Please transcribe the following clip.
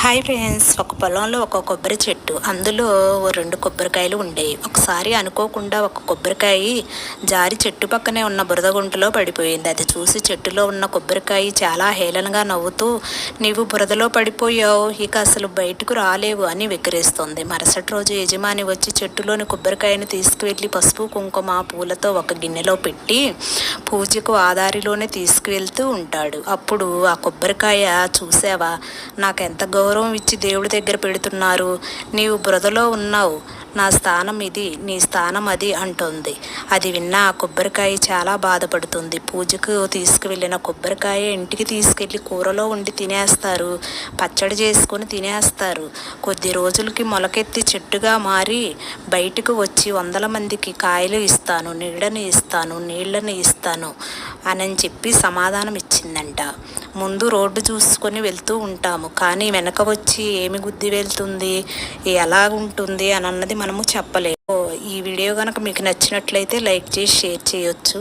Hi friends, ఒక పొలంలో ఒక కొబ్బరి చెట్టు, అందులో ఓ 2 కొబ్బరికాయలు ఉండేవి. ఒకసారి అనుకోకుండా ఒక కొబ్బరికాయ జారి చెట్టు పక్కనే ఉన్న బురద గుంటలో పడిపోయింది. అది చూసి చెట్టులో ఉన్న కొబ్బరికాయ చాలా హేళనగా నవ్వుతూ, నీవు బురదలో పడిపోయావు, ఇక అసలు బయటకు రాలేవు అని వెక్కిరిస్తుంది. మరుసటి రోజు యజమాని వచ్చి చెట్టులోని కొబ్బరికాయను తీసుకువెళ్ళి పసుపు కుంకుమ పూలతో ఒక గిన్నెలో పెట్టి పూజకు ఆదారిలోనే తీసుకువెళ్తూ ఉంటాడు. అప్పుడు ఆ కొబ్బరికాయ, చూసావా, నాకెంత గౌరవం ఇచ్చి దేవుడి దగ్గర పెడుతున్నారు, నీవు బురదలో ఉన్నావు, నా స్థానం ఇది, నీ స్థానం అది అంటుంది. అది విన్న ఆ కొబ్బరికాయ చాలా బాధపడుతుంది. పూజకు తీసుకువెళ్ళిన కొబ్బరికాయ ఇంటికి తీసుకెళ్ళి కూరలో ఉండి తినేస్తారు, పచ్చడి చేసుకొని తినేస్తారు. కొద్ది రోజులకి మొలకెత్తి చెట్టుగా మారి బయటకు వచ్చి 100 మందికి కాయలు ఇస్తాను, నీడని ఇస్తాను, నీళ్లను ఇస్తాను అని చెప్పి సమాధానం ఇచ్చిందంట. ముందు రోడ్డు చూసుకొని వెళ్తూ ఉంటాము, కానీ వెనక వచ్చి ఏమి గుద్ది వెళ్తుంది, ఎలా ఉంటుంది అని అన్నది మనము చెప్పలేము. ఈ వీడియో కనుక మీకు నచ్చినట్లయితే లైక్ చేసి షేర్ చేయొచ్చు.